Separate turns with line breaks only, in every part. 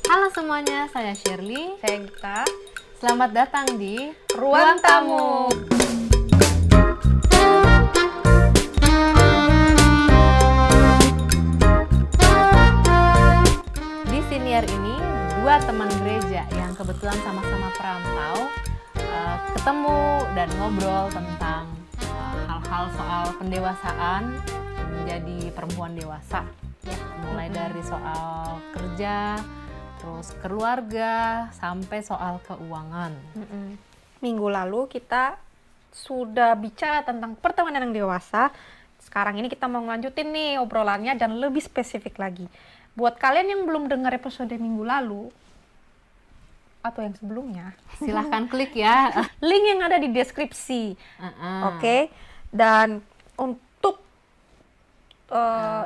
Halo semuanya, saya Shirley.
Saya Gita.
Selamat datang di
Ruang Tamu.
Di Siniar ini, dua teman gereja yang kebetulan sama-sama perantau ketemu dan ngobrol tentang hal-hal soal pendewasaan menjadi perempuan dewasa. Ya, mulai dari soal kerja, terus keluarga, sampai soal keuangan.
Minggu lalu kita sudah bicara tentang pertemanan yang dewasa. Sekarang ini kita mau ngelanjutin nih obrolannya dan lebih spesifik lagi. Buat kalian yang belum dengar episode minggu lalu atau yang sebelumnya,
Silahkan klik ya.
link yang ada di deskripsi. Oke. Dan untuk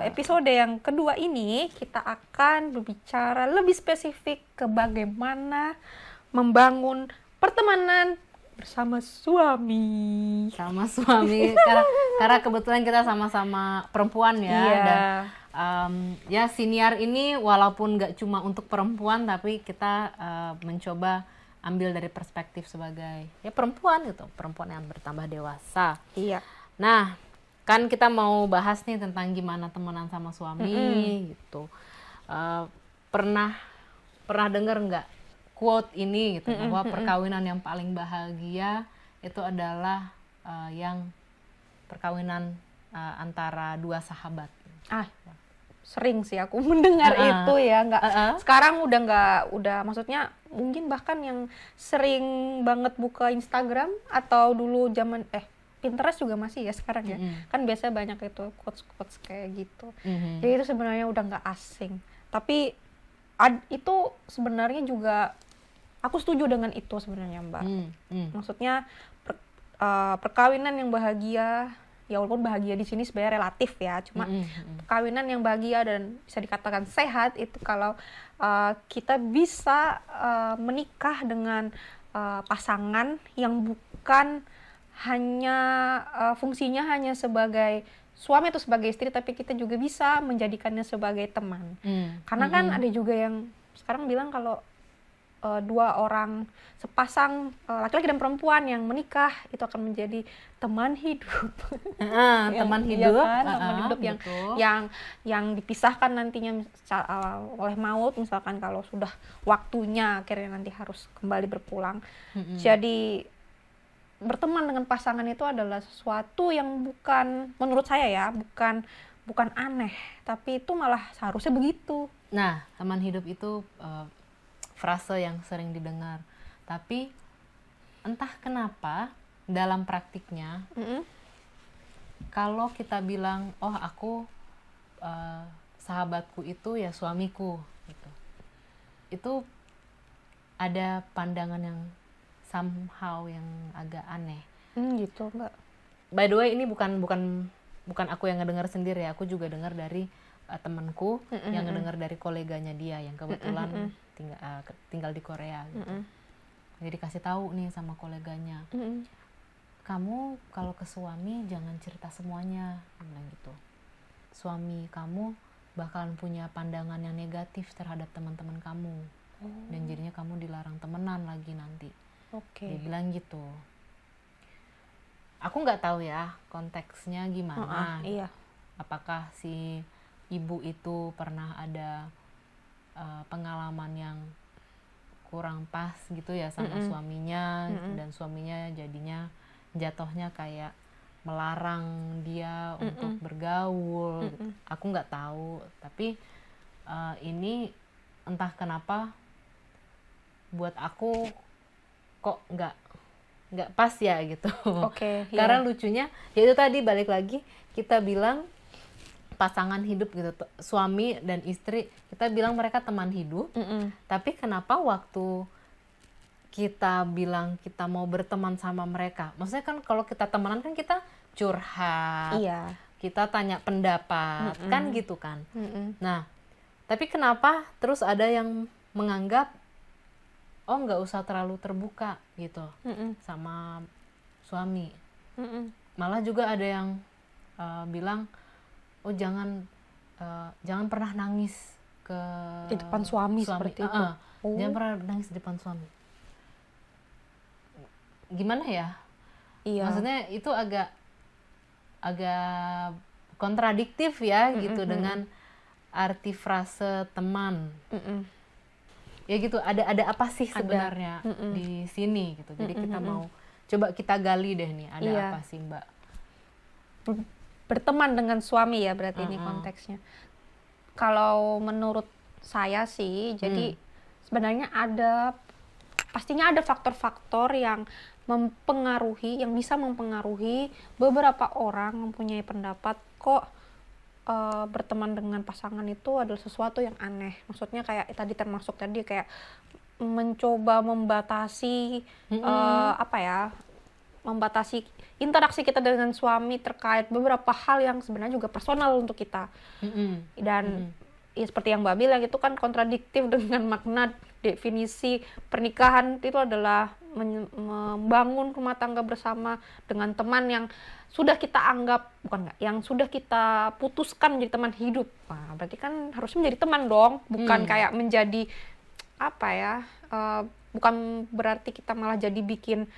episode yang kedua ini kita akan berbicara lebih spesifik ke bagaimana membangun pertemanan bersama suami.
Sama suami, karena kebetulan kita sama-sama perempuan ya.
Iya.
Dan ya Siniar ini walaupun nggak cuma untuk perempuan, tapi kita mencoba ambil dari perspektif sebagai ya perempuan gitu, perempuan yang bertambah dewasa.
Iya.
Nah, kan kita mau bahas nih tentang gimana temenan sama suami gitu. Pernah dengar nggak quote ini gitu, bahwa perkawinan yang paling bahagia itu adalah yang perkawinan antara dua sahabat.
Sering sih aku mendengar itu ya, sekarang udah maksudnya mungkin bahkan yang sering banget buka Instagram atau dulu zaman Pinterest juga masih ya sekarang ya. Kan biasanya banyak itu quotes kayak gitu. Jadi itu sebenarnya udah nggak asing. Tapi itu sebenarnya juga aku setuju dengan itu sebenarnya, Mbak. Maksudnya perkawinan yang bahagia, ya walaupun bahagia di sini sebenarnya relatif ya, cuma perkawinan yang bahagia dan bisa dikatakan sehat itu kalau kita bisa menikah dengan pasangan yang bukan hanya fungsinya hanya sebagai suami atau sebagai istri, tapi kita juga bisa menjadikannya sebagai teman. Karena kan ada juga yang sekarang bilang kalau dua orang sepasang laki-laki dan perempuan yang menikah itu akan menjadi teman hidup.
Teman
Iya
hidup,
kan? Teman hidup
betul.
yang dipisahkan nantinya oleh maut, misalkan kalau sudah waktunya akhirnya nanti harus kembali berpulang. Jadi berteman dengan pasangan itu adalah sesuatu yang bukan, menurut saya ya, bukan aneh, tapi itu malah seharusnya begitu.
Nah, teman hidup itu frase yang sering didengar, tapi entah kenapa dalam praktiknya kalau kita bilang, oh aku sahabatku itu ya suamiku gitu, itu ada pandangan yang somehow yang agak aneh.
Gitu Mbak.
By the way, ini bukan aku yang ngedengar sendiri ya, aku juga dengar dari temanku yang ngedengar dari koleganya dia yang kebetulan tinggal di Korea gitu. Jadi kasih tahu nih sama koleganya, kamu kalau ke suami jangan cerita semuanya, bilang gitu. Suami kamu bakalan punya pandangan yang negatif terhadap teman-teman kamu, dan jadinya kamu dilarang temenan lagi nanti. Dia bilang gitu. Aku nggak tahu ya konteksnya gimana.
Iya.
Apakah si ibu itu pernah ada pengalaman yang kurang pas gitu ya sama suaminya, dan suaminya jadinya jatuhnya kayak melarang dia untuk bergaul gitu. Aku nggak tahu, tapi ini entah kenapa buat aku kok nggak pas ya gitu. Karena lucunya ya itu tadi balik lagi kita bilang pasangan hidup gitu, suami dan istri, kita bilang mereka teman hidup. Tapi kenapa waktu kita bilang kita mau berteman sama mereka, maksudnya kan kalau kita temenan kan kita curhat, kita tanya pendapat, kan gitu kan. Nah, tapi kenapa terus ada yang menganggap oh nggak usah terlalu terbuka gitu sama suami. Malah juga ada yang bilang oh jangan pernah nangis ke
di depan suami seperti itu.
Jangan pernah nangis di depan suami. Gimana ya?
Iya.
Maksudnya itu agak kontradiktif ya gitu dengan arti frase teman. Ya gitu, ada apa sih sebenarnya di sini gitu. Jadi kita mau coba kita gali deh nih, ada apa sih Mbak?
Berteman dengan suami ya berarti ini konteksnya. Kalau menurut saya sih, jadi sebenarnya pastinya ada faktor-faktor yang bisa mempengaruhi beberapa orang mempunyai pendapat kok berteman dengan pasangan itu adalah sesuatu yang aneh. Maksudnya kayak tadi termasuk tadi kayak mencoba membatasi membatasi interaksi kita dengan suami terkait beberapa hal yang sebenarnya juga personal untuk kita. Dan ya seperti yang Mbak bilang itu kan kontradiktif dengan makna definisi pernikahan itu adalah membangun rumah tangga bersama dengan teman yang sudah kita anggap yang sudah kita putuskan menjadi teman hidup. Nah, berarti kan harusnya menjadi teman dong, bukan kayak menjadi bukan berarti kita malah jadi bikin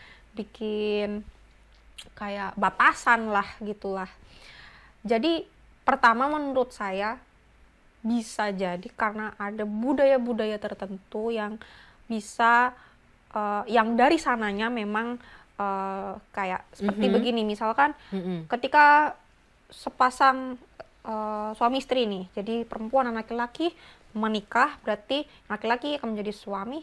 kayak batasan lah gitulah. Jadi pertama menurut saya bisa jadi karena ada budaya-budaya tertentu yang bisa yang dari sananya memang kayak seperti begini, misalkan ketika sepasang suami istri nih, jadi perempuan dan laki-laki menikah, berarti laki-laki akan menjadi suami,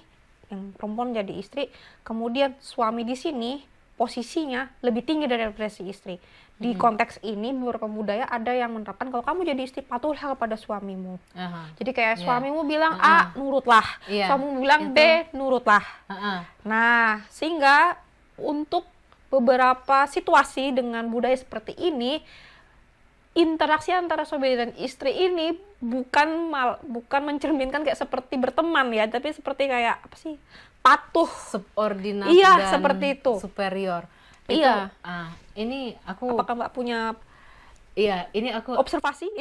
yang perempuan menjadi istri, kemudian suami di sini posisinya lebih tinggi daripada si istri. Di konteks ini beberapa budaya ada yang menerapkan kalau kamu jadi istri patuhlah kepada suamimu. Jadi kayak suamimu bilang A, nurutlah. Suamimu bilang B, nurutlah. Nah, sehingga untuk beberapa situasi dengan budaya seperti ini, interaksi antara suami dan istri ini bukan mencerminkan kayak seperti berteman ya, tapi seperti kayak apa sih? Patuh,
subordinat
dan
seperti itu. Superior. Itu, ini aku.
Apakah Mbak punya?
Iya, ini aku
observasi.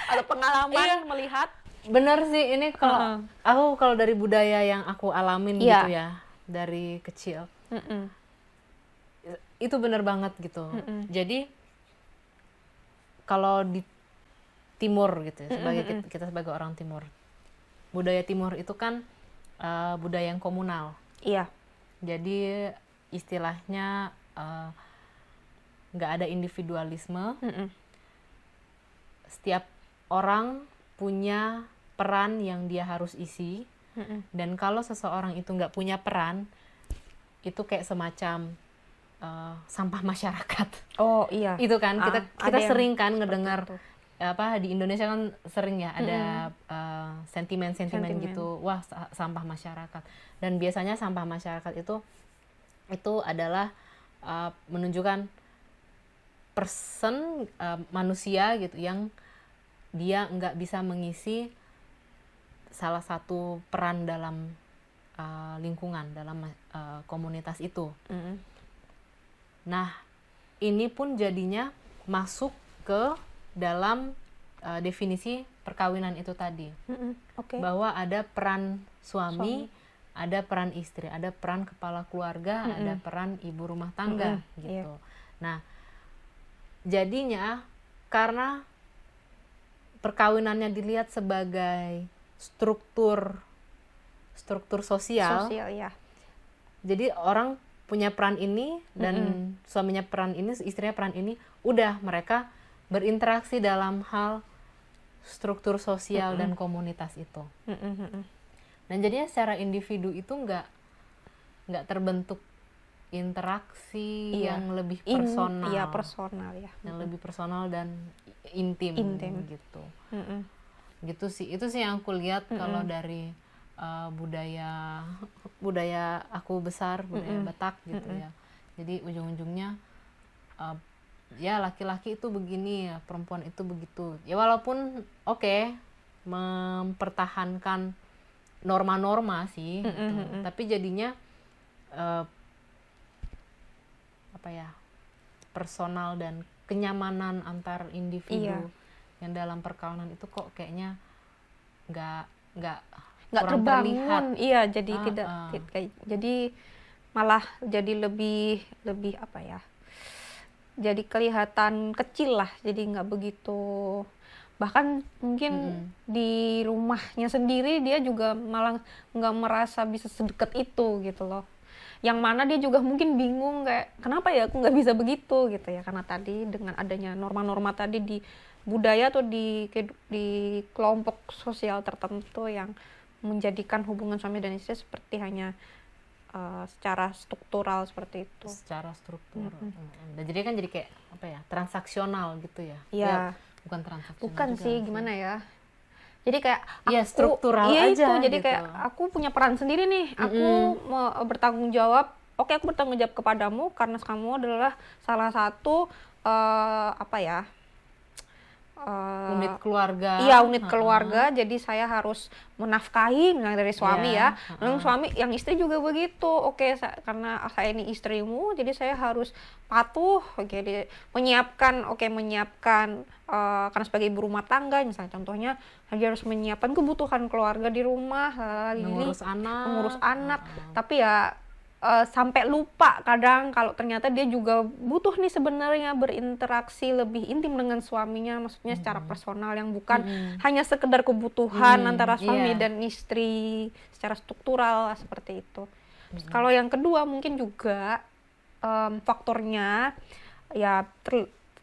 Ada pengalaman melihat.
Bener sih, ini kalau aku dari budaya yang aku alamin gitu ya dari kecil, itu bener banget gitu. Jadi kalau di Timur gitu, kita sebagai orang Timur, budaya Timur itu kan budaya yang komunal.
Iya.
Jadi istilahnya nggak ada individualisme. Setiap orang punya peran yang dia harus isi. Dan kalau seseorang itu nggak punya peran, itu kayak semacam sampah masyarakat.
Oh iya.
Itu kan kita sering kan ngedengar di Indonesia kan sering ya ada sentimen-sentimen gitu, wah sampah masyarakat. Dan biasanya sampah masyarakat itu adalah menunjukkan manusia gitu yang dia nggak bisa mengisi salah satu peran dalam lingkungan, dalam komunitas itu. Nah, ini pun jadinya masuk ke dalam definisi perkawinan itu tadi. Bahwa ada peran suami, ada peran istri, ada peran kepala keluarga, ada peran ibu rumah tangga gitu. Nah, jadinya karena perkawinannya dilihat sebagai struktur sosial
ya.
Jadi orang punya peran ini dan suaminya peran ini, istrinya peran ini, udah mereka berinteraksi dalam hal struktur sosial dan komunitas itu. Dan jadinya secara individu itu nggak terbentuk interaksi yang lebih personal.
Personal ya.
Yang lebih personal dan intim. Gitu. Gitu sih. Itu sih yang aku lihat kalau dari budaya aku besar, budaya Batak gitu ya. Jadi ujung-ujungnya ya laki-laki itu begini, ya perempuan itu begitu. Ya walaupun mempertahankan norma-norma sih, gitu. Tapi jadinya personal dan kenyamanan antar individu yang dalam perkawinan itu kok kayaknya nggak nggak
nggak
kurang
terbangun.
terlihat.
Iya, jadi jadi malah jadi lebih apa ya, jadi kelihatan kecil lah, jadi nggak begitu, bahkan mungkin di rumahnya sendiri dia juga malah nggak merasa bisa sedekat itu gitu loh, yang mana dia juga mungkin bingung kayak kenapa ya aku nggak bisa begitu gitu ya, karena tadi dengan adanya norma-norma tadi di budaya atau di kelompok sosial tertentu yang menjadikan hubungan suami dan istri seperti hanya secara struktural seperti itu.
Secara struktural. Dan jadi kan jadi kayak apa ya, transaksional gitu ya.
Iya.
Ya, bukan transaksional
bukan
juga
sih, gimana ya, jadi kayak
ya struktural
iya
aja
itu, jadi
gitu.
kayak aku punya peran sendiri nih, aku mau bertanggung jawab, oke aku bertanggung jawab kepadamu karena kamu adalah salah satu apa ya,
unit keluarga.
Iya, unit keluarga. Jadi saya harus menafkahi dari suami ya. Yang suami, yang istri juga begitu. Oke, karena saya ini istrimu, jadi saya harus patuh. Oke, menyiapkan karena sebagai ibu rumah tangga, misalnya contohnya, dia harus menyiapkan kebutuhan keluarga di rumah,
mengurus
anak. Tapi ya sampai lupa kadang kalau ternyata dia juga butuh nih sebenarnya berinteraksi lebih intim dengan suaminya, maksudnya secara personal yang bukan hanya sekedar kebutuhan antara suami dan istri secara struktural seperti itu. Kalau yang kedua mungkin juga faktornya ya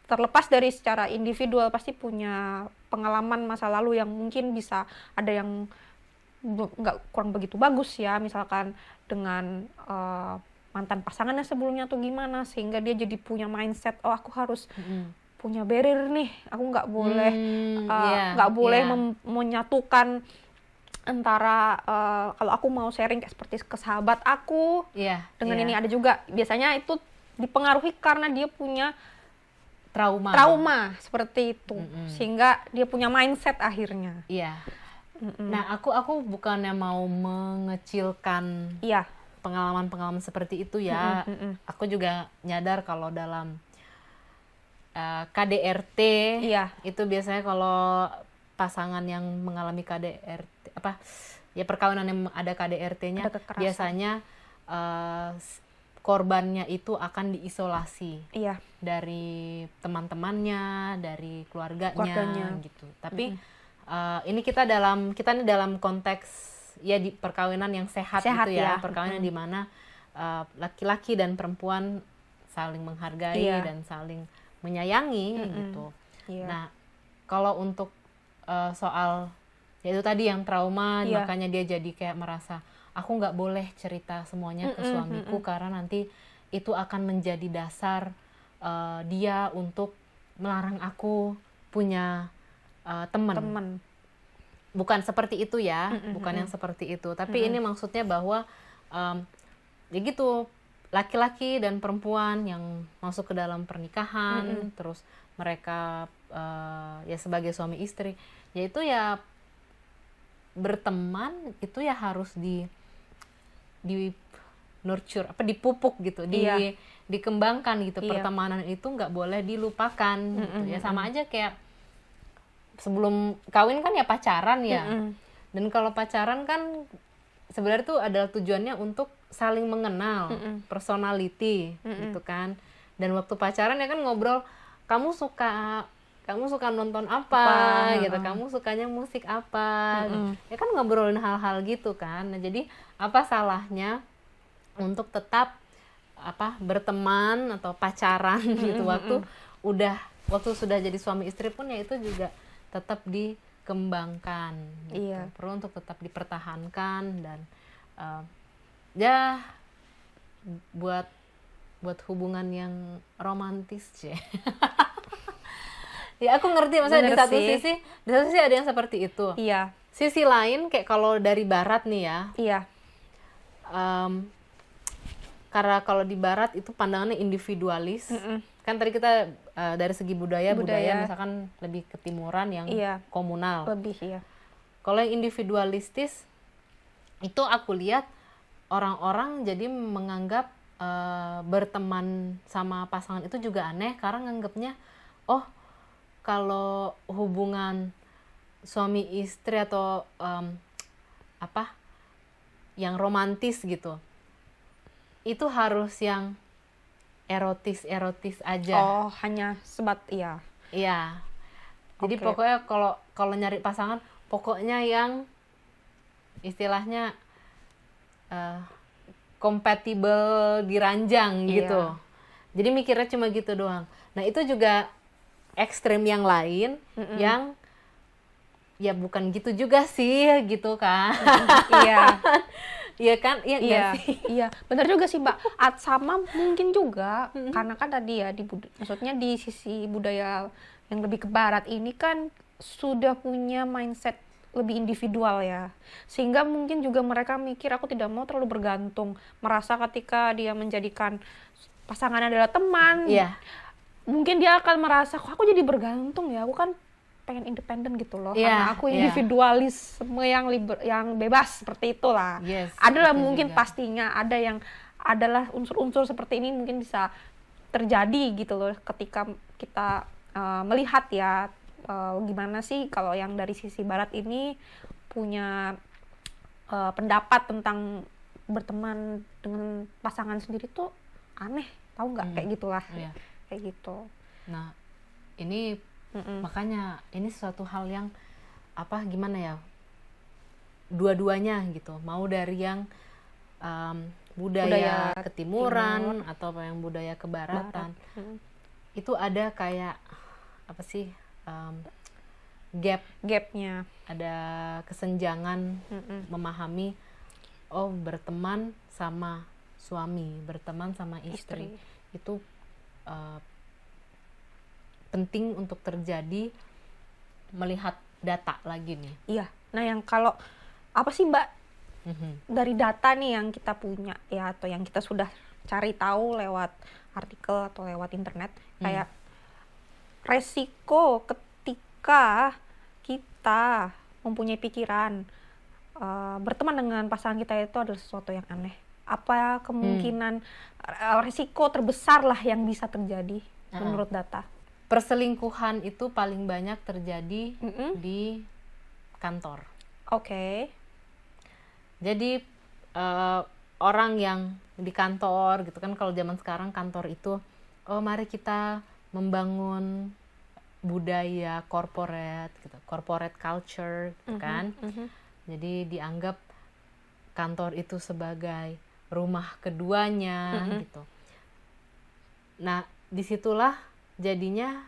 terlepas dari secara individual, pasti punya pengalaman masa lalu yang mungkin bisa ada yang nggak kurang begitu bagus ya, misalkan dengan mantan pasangannya sebelumnya atau gimana, sehingga dia jadi punya mindset, oh aku harus punya barrier nih, aku nggak boleh menyatukan antara kalau aku mau sharing kayak seperti ke sahabat aku dengan ini. Ada juga biasanya itu dipengaruhi karena dia punya trauma seperti itu, sehingga dia punya mindset akhirnya.
Nah, aku bukannya mau mengecilkan pengalaman-pengalaman seperti itu ya. Aku juga nyadar kalau dalam KDRT itu biasanya kalau pasangan yang mengalami KDRT perkawinan yang ada KDRT-nya, biasanya korbannya itu akan diisolasi dari teman-temannya, dari keluarganya. Gitu. Tapi ini kita dalam konteks ya di perkawinan yang sehat gitu ya, perkawinan di mana laki-laki dan perempuan saling menghargai dan saling menyayangi gitu. Nah, kalau untuk soal yaitu tadi yang trauma, makanya dia jadi kayak merasa aku nggak boleh cerita semuanya ke suamiku karena nanti itu akan menjadi dasar dia untuk melarang aku punya teman. Bukan seperti itu ya, bukan yang seperti itu. Tapi ini maksudnya bahwa ya gitu, laki-laki dan perempuan yang masuk ke dalam pernikahan, terus mereka ya sebagai suami istri, yaitu ya berteman itu ya harus di nurture, dipupuk gitu, dikembangkan gitu. Pertemanan itu nggak boleh dilupakan gitu ya, sama aja kayak sebelum kawin kan ya pacaran ya. Dan kalau pacaran kan sebenarnya tuh adalah tujuannya untuk saling mengenal, personality gitu kan. Dan waktu pacaran ya kan ngobrol, kamu suka nonton apa gitu, kamu sukanya musik apa, ya kan ngobrolin hal-hal gitu kan. Nah, jadi apa salahnya untuk tetap berteman atau pacaran gitu waktu sudah jadi suami istri pun ya itu juga tetap dikembangkan gitu. Perlu untuk tetap dipertahankan dan ya buat hubungan yang romantis ya aku ngerti maksudnya di satu sisi ada yang seperti itu. Sisi lain kayak kalau dari barat nih ya. Karena kalau di barat itu pandangannya individualis. Kan tadi kita dari segi budaya misalkan lebih ke timuran yang komunal. Kalau yang individualistis itu aku lihat orang-orang jadi menganggap berteman sama pasangan itu juga aneh karena nganggapnya kalau hubungan suami istri atau apa yang romantis gitu, itu harus yang erotis aja.
Oh, hanya iya.
Iya. Jadi
Oke.
pokoknya kalau nyari pasangan, pokoknya yang istilahnya kompatibel di ranjang gitu.
Iya.
Jadi mikirnya cuma gitu doang. Nah itu juga ekstrem yang lain yang ya bukan gitu juga sih gitu kan.
Iya.
Iya kan? Iya nggak
Iya,
sih?
iya, benar juga sih Mbak. Sama mungkin juga karena kan tadi ya maksudnya di sisi budaya yang lebih ke barat ini kan sudah punya mindset lebih individual ya. Sehingga mungkin juga mereka mikir aku tidak mau terlalu bergantung, merasa ketika dia menjadikan pasangan adalah teman,
Iya.
mungkin dia akan merasa kok aku jadi bergantung ya, aku kan pengen independen gitu loh,
Iya,
karena aku
iya.
individualisme yang bebas seperti itulah.
Yes,
Adalah
itu
mungkin
juga.
pastinya ada yang adalah unsur-unsur seperti ini mungkin bisa terjadi gitu loh ketika kita melihat ya gimana sih kalau yang dari sisi barat ini punya pendapat tentang berteman dengan pasangan sendiri tuh aneh, tahu nggak kayak gitulah.
Iya.
Kayak gitu.
Nah ini makanya ini suatu hal yang gimana ya, dua-duanya gitu, mau dari yang budaya ketimuran atau yang budaya kebaratan, itu ada kayak apa sih, gapnya, ada kesenjangan memahami berteman sama suami, berteman sama istri. Itu penting untuk terjadi melihat data lagi nih.
Iya. Nah, yang kalau apa sih Mbak dari data nih yang kita punya ya atau yang kita sudah cari tahu lewat artikel atau lewat internet, kayak resiko ketika kita mempunyai pikiran berteman dengan pasangan kita itu adalah sesuatu yang aneh. Apa kemungkinan resiko terbesar lah yang bisa terjadi menurut data?
Perselingkuhan itu paling banyak terjadi di kantor.
Oke.
Jadi orang yang di kantor gitu kan, kalau zaman sekarang kantor itu mari kita membangun budaya corporate gitu, corporate culture gitu kan. Jadi dianggap kantor itu sebagai rumah keduanya gitu. Nah, disitulah jadinya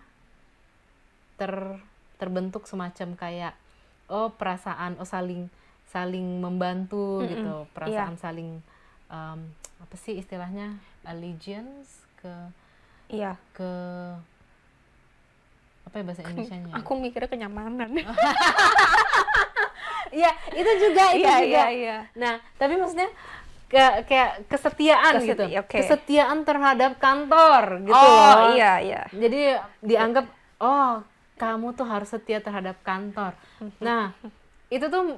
terbentuk semacam kayak perasaan saling membantu gitu, perasaan saling apa sih istilahnya, allegiance ke apa ya bahasa Indonesianya?
Aku mikirnya kenyamanan.
Iya, itu juga.
Iya.
Nah, tapi maksudnya kayak kesetiaan gitu.
Okay.
Kesetiaan terhadap kantor gitu
Oh,
loh.
iya.
Jadi dianggap kamu tuh harus setia terhadap kantor. Nah, itu tuh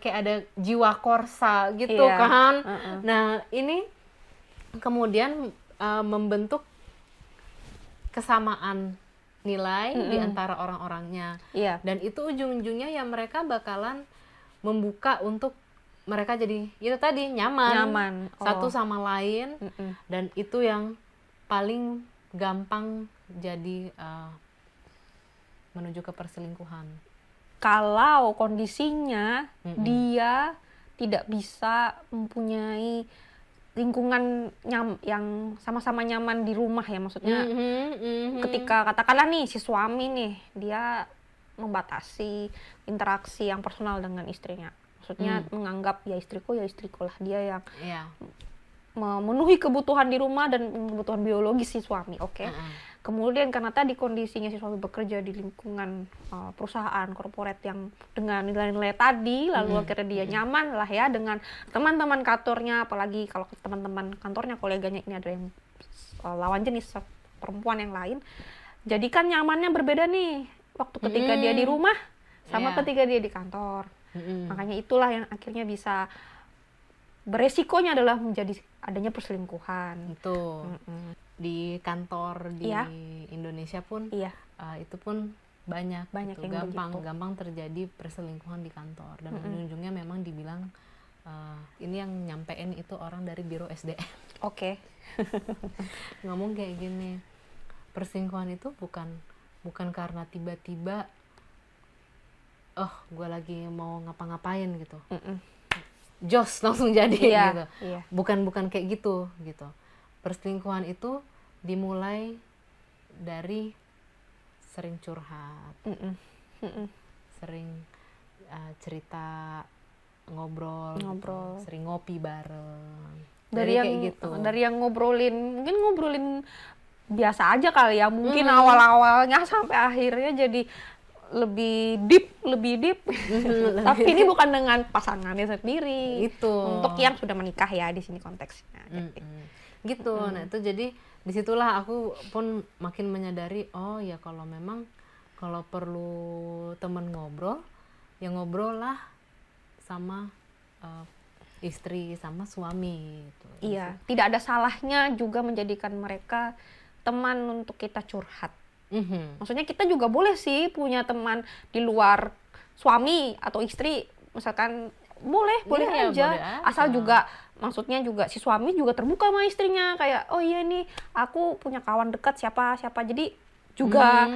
kayak ada jiwa korsa gitu kan. Nah, ini kemudian membentuk kesamaan nilai di antara orang-orangnya. Dan itu ujung-ujungnya ya mereka bakalan membuka untuk mereka jadi itu tadi nyaman. Satu sama lain. Dan itu yang paling gampang jadi menuju ke perselingkuhan.
Kalau kondisinya dia tidak bisa mempunyai lingkungan yang sama-sama nyaman di rumah ya, maksudnya ketika katakanlah nih si suami nih dia membatasi interaksi yang personal dengan istrinya, maksudnya menganggap ya istriku lah, dia yang memenuhi kebutuhan di rumah dan kebutuhan biologis si suami, Kemudian karena tadi kondisinya si suami bekerja di lingkungan perusahaan korporat yang dengan nilai-nilai tadi, lalu akhirnya dia nyaman lah ya dengan teman-teman kantornya, apalagi kalau teman-teman kantornya, koleganya ini ada yang lawan jenis perempuan yang lain. Jadi kan nyamannya berbeda nih waktu ketika dia di rumah sama ketika dia di kantor. Makanya itulah yang akhirnya bisa beresikonya adalah menjadi adanya perselingkuhan.
Itu di kantor di Indonesia pun itu pun banyak gitu.
yang begitu.
Gampang terjadi perselingkuhan di kantor, dan ujung-ujungnya memang dibilang ini yang nyampein itu orang dari Biro SDM.
Oke.
Ngomong kayak gini, perselingkuhan itu bukan karena tiba-tiba gue lagi mau ngapa-ngapain gitu, jos langsung jadi gitu. Bukan kayak gitu. Perselingkuhan itu dimulai dari sering curhat, sering cerita, ngobrol. Gitu. Sering ngopi bareng. Dari
yang ngobrolin biasa aja kali ya, mungkin awal-awalnya sampai akhirnya jadi lebih deep. Tapi ini bukan dengan pasangannya sendiri,
itu
untuk yang sudah menikah ya di sini konteksnya.
Gitu. Nah itu jadi disitulah aku pun makin menyadari, oh ya kalau perlu temen ngobrol, ya ngobrol lah sama istri sama suami gitu.
Iya, tidak ada salahnya juga menjadikan mereka teman untuk kita curhat. Maksudnya kita juga boleh sih punya teman di luar suami atau istri, misalkan boleh aja. Boleh aja. Asal juga maksudnya juga si suami juga terbuka sama istrinya, kayak oh iya nih aku punya kawan dekat siapa, jadi juga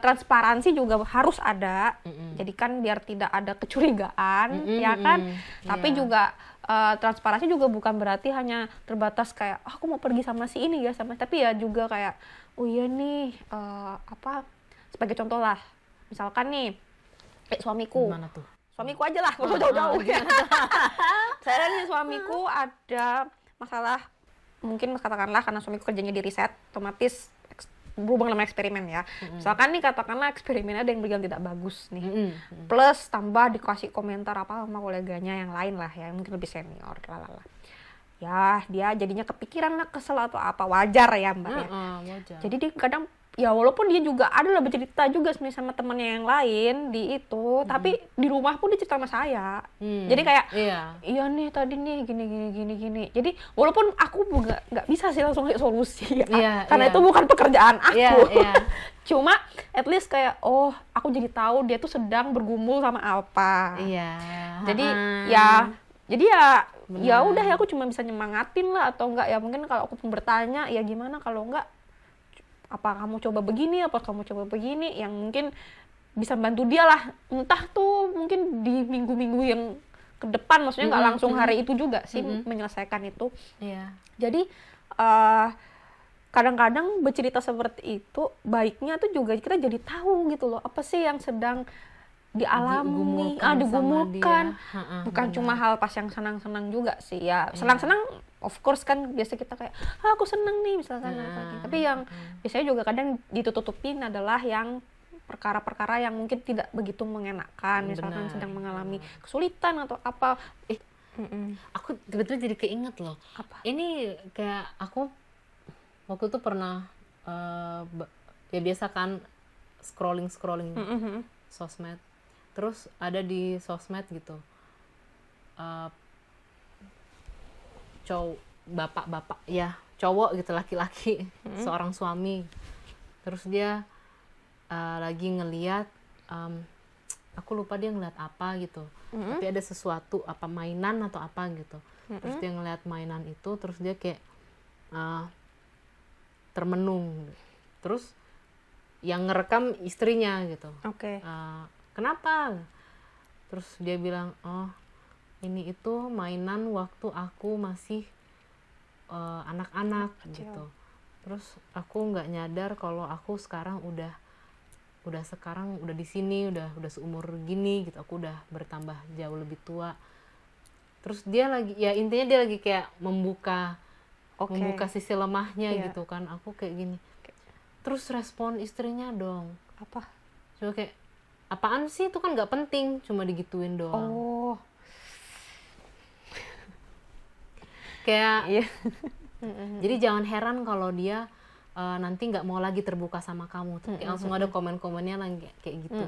transparansi juga harus ada. Jadi kan biar tidak ada kecurigaan, ya kan. Tapi juga transparansi juga bukan berarti hanya terbatas kayak aku mau pergi sama si ini ya, tapi ya juga kayak oh iya nih sebagai contoh lah, misalkan nih suamiku.
Gimana tuh?
Suamiku aja lah, nggak usah jauh-jauh. Saya nih suamiku ada masalah, mungkin katakanlah karena suamiku kerjanya di riset, otomatis berhubungan sama eksperimen ya. Misalkan nih katakanlah eksperimennya ada yang berjalan tidak bagus nih. Plus tambah dikasih komentar apa sama koleganya yang lain lah ya, mungkin lebih senior, lalala. Ya dia jadinya kepikiran lah, kesel atau apa, wajar ya Mbak ya.
Wajar.
Jadi dia kadang ya walaupun dia juga ada lah bercerita juga sebenarnya sama temannya yang lain di itu, tapi di rumah pun dia cerita sama saya. Jadi kayak iya nih tadi nih gini. Jadi walaupun aku juga nggak bisa sih langsung kayak solusi ya, karena itu bukan pekerjaan aku. Cuma at least kayak oh aku jadi tahu dia tuh sedang bergumul sama apa. Jadi ya udah ya aku cuma bisa nyemangatin lah, atau enggak ya mungkin kalau aku pun bertanya ya gimana kalau enggak apa kamu coba begini, yang mungkin bisa bantu dia lah, entah tuh mungkin di minggu-minggu yang ke depan, maksudnya nggak langsung hari itu juga sih menyelesaikan itu. Jadi kadang-kadang bercerita seperti itu baiknya tuh juga kita jadi tahu gitu loh apa sih yang sedang dialami, digumulkan. Bukan cuma hal pas yang senang-senang juga sih ya. Senang-senang of course kan biasa kita kayak aku senang nih misalkan tapi yang biasanya juga kadang ditutup-tutupin adalah yang perkara-perkara yang mungkin tidak begitu mengenakan, misalkan sedang mengalami kesulitan atau apa.
Aku kebetulan jadi keinget loh.
Apa?
Ini kayak aku waktu itu pernah ya biasa kan scrolling sosmed. Terus ada di sosmed gitu bapak ya, cowok gitu, laki-laki, seorang suami. Terus dia lagi ngeliat aku lupa dia ngeliat apa gitu, tapi ada sesuatu apa mainan atau apa gitu. Terus dia ngeliat mainan itu, terus dia kayak termenung. Terus yang ngerekam istrinya gitu. Kenapa? Terus dia bilang, oh ini itu mainan waktu aku masih anak-anak gitu. Terus aku nggak nyadar kalau aku sekarang udah di sini, udah seumur gini gitu. Aku udah bertambah jauh lebih tua. Terus dia lagi, ya intinya dia lagi kayak membuka sisi lemahnya gitu kan. Aku kayak gini. Terus respon istrinya dong.
Apa?
Coba kayak apaan sih, itu kan nggak penting, cuma digituin doang. Kayak jadi jangan heran kalau dia nanti nggak mau lagi terbuka sama kamu. Kayak langsung ada komen-komennya lagi kayak gitu.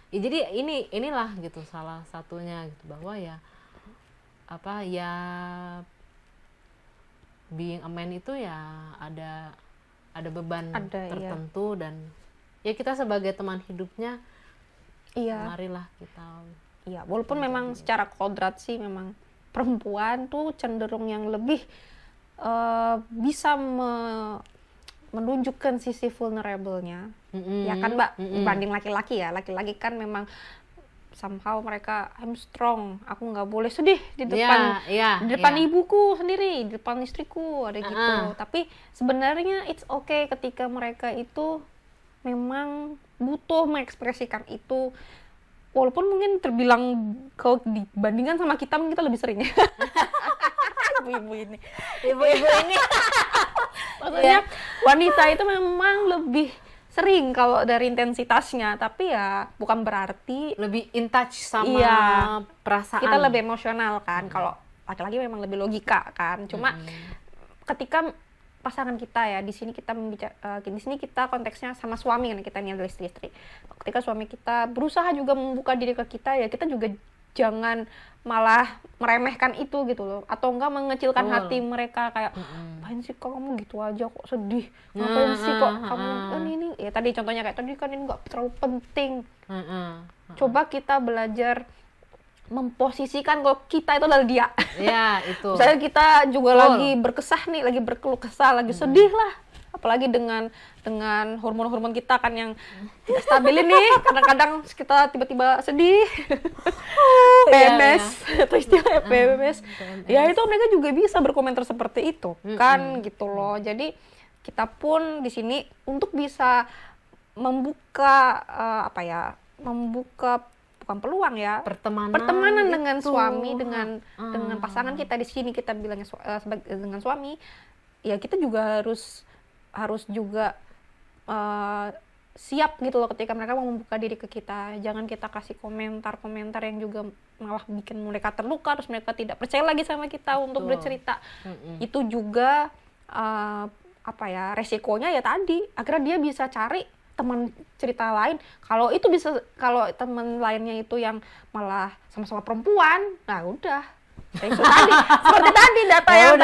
Ya, jadi inilah gitu salah satunya gitu, bahwa ya being a man itu ya ada beban tertentu dan ya kita sebagai teman hidupnya,
Iya.
marilah kita.
Iya, walaupun memang secara kodrat sih memang perempuan tuh cenderung yang lebih bisa menunjukkan sisi vulnerable-nya. Ya kan Mbak, dibanding laki-laki ya. Laki-laki kan memang somehow mereka I'm strong, aku nggak boleh sedih di depan ibuku sendiri, di depan istriku, ada gitu. Tapi sebenarnya it's okay ketika mereka itu memang butuh mengekspresikan itu, walaupun mungkin terbilang kalau dibandingkan sama kita mungkin kita lebih sering ya. Ibu-ibu ini maksudnya wanita itu memang lebih sering kalau dari intensitasnya, tapi ya bukan berarti
lebih in touch sama perasaan.
Kita lebih emosional kan. Kalau laki-laki memang lebih logika kan. Cuma ketika pasangan kita ya, di sini kita di sini kita konteksnya sama suami kan, kita ini adalah istri-istri. Ketika suami kita berusaha juga membuka diri ke kita, ya kita juga jangan malah meremehkan itu gitu loh, atau enggak mengecilkan hati mereka kayak ngapain sih kok kamu gitu aja kok sedih, ngapain sih kok kamu kan ini ya tadi contohnya kayak tadi kan ini nggak terlalu penting. Coba kita belajar memposisikan kalau kita itu adalah dia.
Ya, itu.
Misalnya kita juga lagi berkesah nih, lagi berkeluh kesah, lagi sedih lah. Apalagi dengan hormon-hormon kita kan yang tidak stabil ini. Kadang-kadang kita tiba-tiba sedih. PMS, atau istilahnya PMS. Ya itu mereka juga bisa berkomentar seperti itu, kan gitu loh. Jadi kita pun di sini untuk bisa membuka membuka bukan peluang ya, pertemanan gitu. Dengan suami, dengan pasangan kita di sini kita bilangnya dengan suami, ya kita juga harus juga siap gitu loh ketika mereka mau membuka diri ke kita. Jangan kita kasih komentar-komentar yang juga malah bikin mereka terluka, terus mereka tidak percaya lagi sama kita untuk bercerita. Itu juga resikonya ya tadi, akhirnya dia bisa cari teman cerita lain. Kalau teman lainnya itu yang malah sama-sama perempuan, nah udah seperti tadi data yang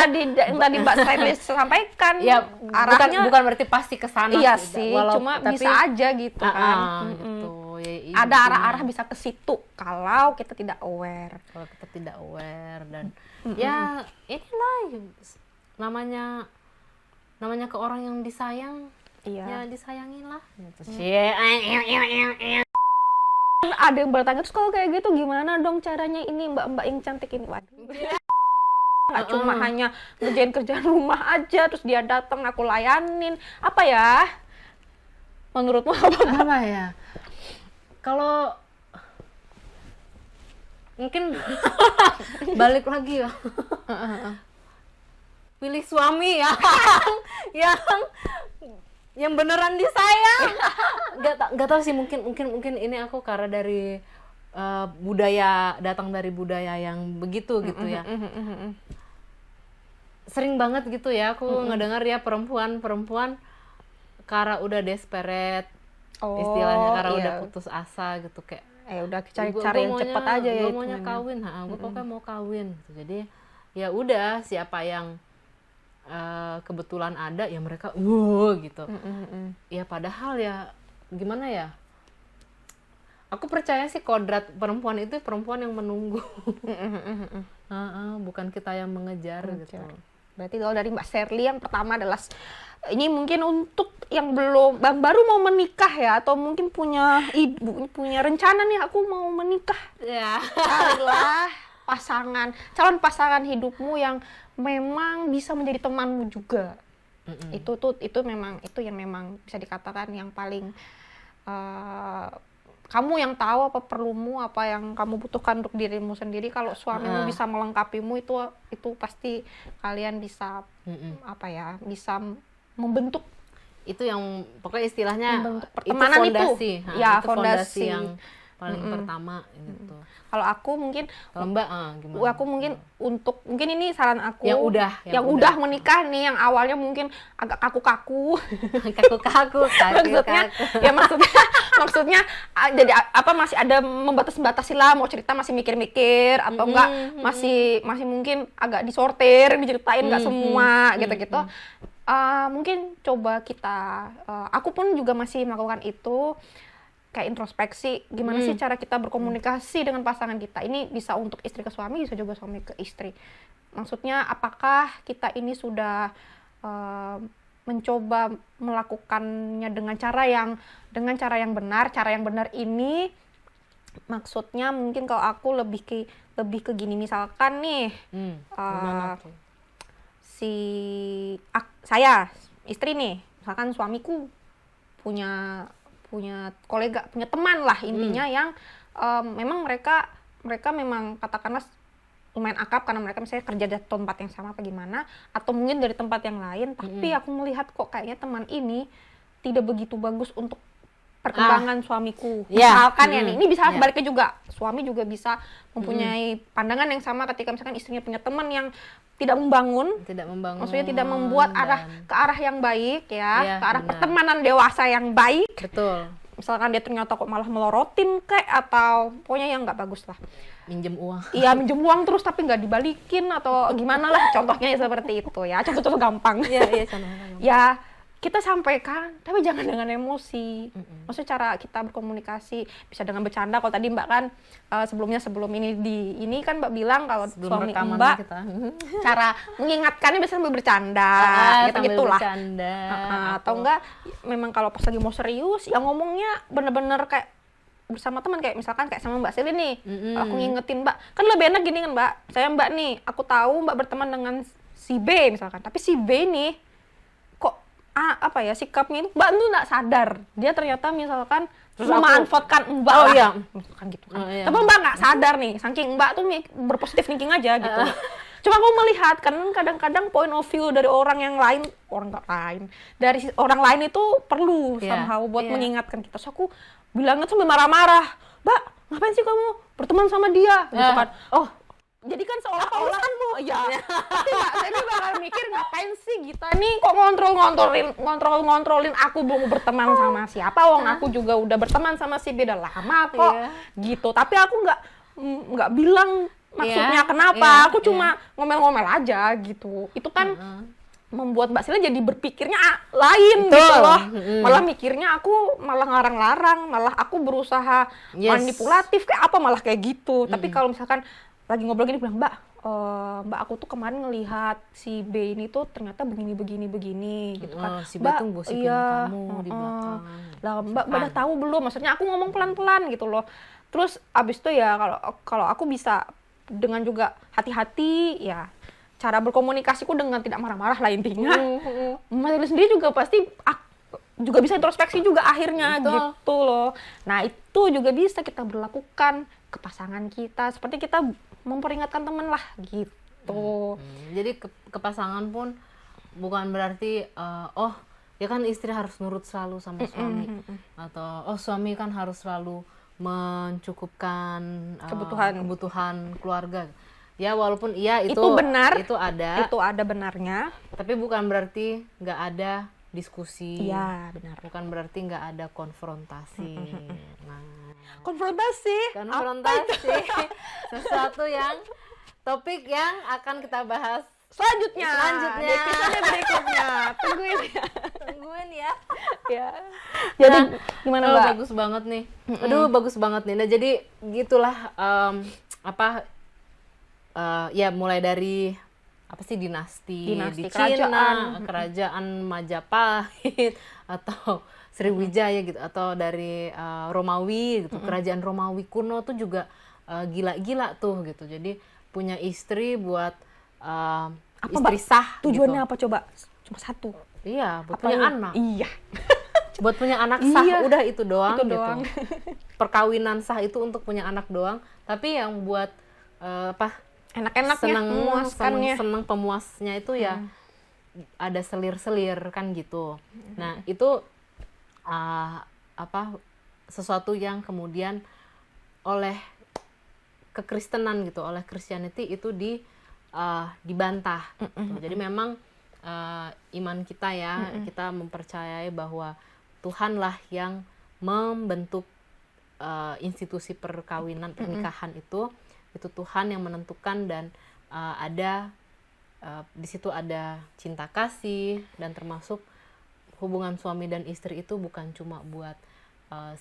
tadi Mbak Stylist sampaikan,
ya
arahnya
bukan berarti pasti ke sana.
Iya sih, cuma bisa aja gitu kan.
Gitu. Ya,
ada arah-arah bisa ke situ kalau kita tidak aware.
Dan ya inilah namanya ke orang yang disayang. Ya disayangin lah gitu.
Ada yang bertanya, terus kalau kayak gitu gimana dong caranya ini mbak-mbak yang cantik ini? Waduh, nggak cuma hanya ngerjain kerjaan rumah aja terus dia datang aku layanin, apa ya menurutmu apa
ya? Kalau mungkin balik lagi ya, pilih suami yang beneran disayang. Nggak tahu sih, mungkin ini aku karena dari datang dari budaya yang begitu gitu ya. Sering banget gitu ya aku ngedengar ya perempuan karena udah desperate, istilahnya karena udah putus asa gitu, kayak
udah cari yang cepet aja ya,
gue maunya kawin, gue pokoknya mau kawin gitu. Jadi ya udah, siapa yang kebetulan ada ya mereka gitu. Ya padahal ya gimana ya, aku percaya sih kodrat perempuan itu perempuan yang menunggu. Bukan kita yang mengejar gitu.
Berarti kalau dari Mbak Sherly yang pertama adalah ini mungkin untuk yang baru mau menikah ya, atau mungkin punya rencana nih aku mau menikah ya, carilah calon pasangan hidupmu yang memang bisa menjadi temanmu juga. Itu yang memang bisa dikatakan yang paling kamu yang tahu apa perlumu, apa yang kamu butuhkan untuk dirimu sendiri. Kalau suamimu bisa melengkapimu, itu pasti kalian bisa bisa membentuk, itu yang pokoknya istilahnya pertemanan itu fondasi. Fondasi yang paling pertama gitu. Kalau aku mungkin, kalau Mbak gimana? Aku mungkin ini saran aku yang udah menikah nih, yang awalnya mungkin agak kaku-kaku. maksudnya jadi masih ada membatas-batasi lah, mau cerita masih mikir-mikir atau enggak masih mungkin agak disortir, diceritain enggak semua gitu-gitu. Mungkin coba kita, aku pun juga masih melakukan itu, kayak introspeksi, gimana sih cara kita berkomunikasi dengan pasangan kita. Ini bisa untuk istri ke suami, bisa juga suami ke istri. Maksudnya apakah kita ini sudah mencoba melakukannya dengan cara yang benar. Cara yang benar ini maksudnya mungkin kalau aku lebih ke gini, misalkan nih saya istri nih, misalkan suamiku punya kolega, punya teman lah intinya yang memang mereka memang katakanlah lumayan akrab karena mereka misalnya kerja di tempat yang sama apa gimana, atau mungkin dari tempat yang lain, tapi aku melihat kok kayaknya teman ini tidak begitu bagus untuk perkembangan suamiku. Misalkan ya nih, ini bisa sebaliknya juga, suami juga bisa mempunyai pandangan yang sama ketika misalkan istrinya punya teman yang tidak membangun, maksudnya tidak membuat ke arah yang baik ya, ke arah pertemanan dewasa yang baik.
Betul.
Misalkan dia ternyata kok malah melorotin kayak, atau pokoknya yang nggak bagus lah.
Minjem uang.
Iya, minjem uang terus tapi nggak dibalikin atau gimana lah, contohnya ya seperti itu ya, contoh-contoh gampang.
Iya, contoh-contoh.
Ya, kita sampaikan, tapi jangan dengan emosi. Maksudnya cara kita berkomunikasi bisa dengan bercanda. Kalau tadi Mbak kan sebelum ini kan Mbak bilang kalau suami Mbak cara mengingatkannya biasanya sambil bercanda, gitu-gitulah. Atau enggak, memang kalau pas lagi mau serius, ya ngomongnya bener-bener kayak bersama teman, kayak misalkan kayak sama Mbak Sili nih. Aku ngingetin Mbak, kan lebih enak gini kan Mbak, saya Mbak nih, aku tahu Mbak berteman dengan si B misalkan, tapi si B nih sikapnya itu Mbak tuh nggak sadar dia ternyata misalkan memanfaatkan Mbak misalkan gitu kan. Tapi Mbak nggak sadar nih, saking Mbak tuh berpositif thinking aja gitu. Cuma aku melihat kan kadang-kadang point of view dari orang lain itu perlu somehow buat mengingatkan kita. So aku bilangnya sambil marah-marah, Mbak ngapain sih kamu berteman sama dia gitu kan. Jadi kan seolah-olah kan tapi saya bakal mikir ngapain sih kita nih kok ngontrolin aku mau berteman sama siapa, aku juga udah berteman sama si B udah lama kok gitu. Tapi aku nggak bilang maksudnya kenapa, aku cuma ngomel-ngomel aja gitu. Itu kan membuat Mbak Sila jadi berpikirnya lain gitu loh. Malah mikirnya aku malah ngarang-larang, malah aku berusaha manipulatif kayak apa, malah kayak gitu. Tapi kalau misalkan lagi ngobrol gini bilang, Mbak aku tuh kemarin ngelihat si B ini tuh ternyata begini gitu kan.
Si B tuh gosipin kamu di belakang.
Lah Mbak udah tahu belum? Maksudnya aku ngomong pelan-pelan gitu loh. Terus abis itu ya kalau aku bisa dengan juga hati-hati ya, cara berkomunikasiku dengan tidak marah-marah lah intinya. Mas Eli sendiri juga pasti juga bisa introspeksi juga akhirnya gitu loh. Nah itu juga bisa kita berlakukan ke pasangan kita, seperti kita memperingatkan teman lah gitu.
Jadi ke pasangan pun bukan berarti ya kan istri harus nurut selalu sama suami, atau suami kan harus selalu mencukupkan kebutuhan keluarga. Ya walaupun itu
benar,
itu ada
benarnya,
tapi bukan berarti nggak ada diskusi.
Iya benar.
Bukan berarti nggak ada konfrontasi.
Konfrontasi
sesuatu yang topik yang akan kita bahas
selanjutnya di episode berikutnya. Tungguin ya. Jadi gimana Mbak?
Bagus banget nih. Bagus banget nih. Nah jadi gitulah ya mulai dari dinasti di Cina, kerajaan Majapahit atau Sriwijaya gitu, atau dari Romawi gitu, kerajaan Romawi kuno tuh juga gila-gila tuh gitu. Jadi punya istri buat istri sah.
Tujuannya
gitu.
apa coba? Cuma satu.
Iya, buat punya anak.
Iya.
Buat punya anak sah, udah itu doang gitu. Perkawinan sah itu untuk punya anak doang. Tapi yang buat
enak-enaknya,
seneng pemuasnya itu ya ada selir-selir kan gitu. Nah itu sesuatu yang kemudian oleh kekristenan gitu, oleh Christianity itu dibantah. Jadi memang iman kita ya, kita mempercayai bahwa Tuhanlah yang membentuk institusi perkawinan, pernikahan itu Tuhan yang menentukan, dan ada di situ ada cinta kasih, dan termasuk hubungan suami dan istri itu bukan cuma buat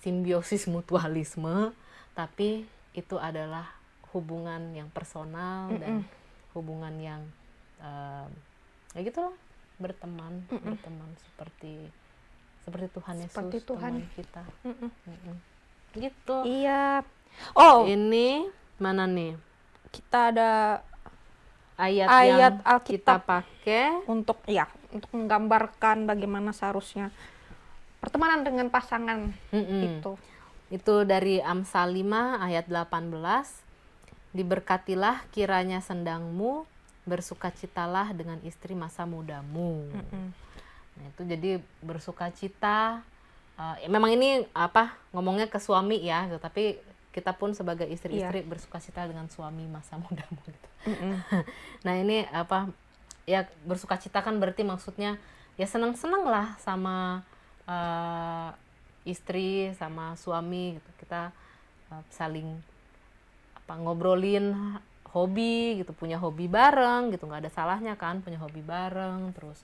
simbiosis mutualisme, tapi itu adalah hubungan yang personal dan hubungan yang ya gitulah, berteman seperti Tuhan Yesus,
Seperti Tuhan
teman kita. Gitu.
Iya. Oh,
Ini mana nih
kita ada
ayat
ayat
yang kita
Alkitab
pakai?
untuk menggambarkan bagaimana seharusnya pertemanan dengan pasangan itu.
Itu dari Amsal 5 ayat 18. Diberkatilah kiranya sendangmu, bersukacitalah dengan istri masa mudamu. Nah, itu jadi bersukacita. Memang ini ngomongnya ke suami ya, gitu. Tapi kita pun sebagai istri-istri bersukacita dengan suami masa mudamu gitu. Nah, ini ya bersukacita kan berarti maksudnya ya senang-senang lah sama istri sama suami gitu. Kita saling ngobrolin hobi gitu, punya hobi bareng gitu, nggak ada salahnya kan punya hobi bareng, terus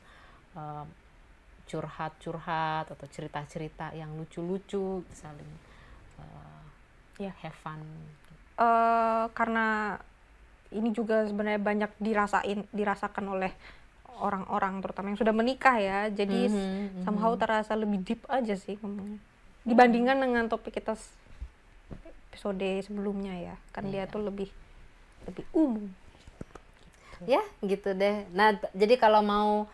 curhat-curhat atau cerita-cerita yang lucu-lucu, saling have fun.
Karena ini juga sebenarnya banyak dirasakan oleh orang-orang terutama yang sudah menikah ya, jadi somehow terasa lebih deep aja sih ngomongnya dibandingkan dengan topik kita episode sebelumnya ya, kan dia tuh lebih umum
ya gitu deh. Nah, jadi kalau mau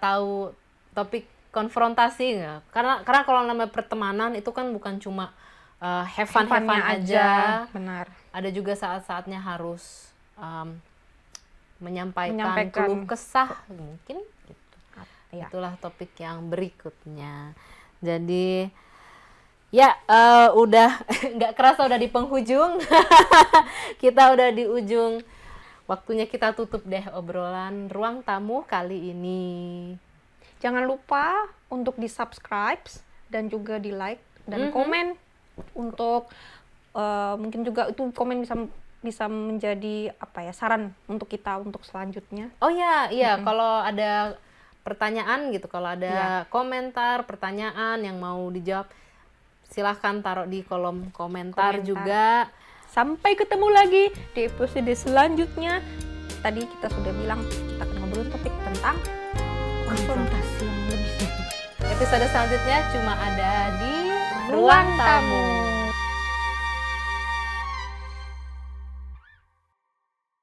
tahu topik konfrontasi nggak, karena kalau namanya pertemanan itu kan bukan cuma have fun aja.
Benar.
Ada juga saat-saatnya harus menyampaikan keluh kesah mungkin gitu.
Ya.
Itulah topik yang berikutnya. Jadi ya udah nggak kerasa udah di penghujung. Kita udah di ujung. Waktunya kita tutup deh obrolan ruang tamu kali ini.
Jangan lupa untuk di-subscribe dan juga di-like dan komen untuk mungkin juga itu komen bisa menjadi saran untuk kita untuk selanjutnya.
Oh iya, kalau ada pertanyaan gitu, kalau ada komentar, pertanyaan yang mau dijawab, silahkan taruh di kolom komentar juga.
Sampai ketemu lagi di episode selanjutnya. Tadi kita sudah bilang kita akan ngobrolin topik tentang konfrontasi yang lebih.
Episode selanjutnya cuma ada di
Ruang Tamu.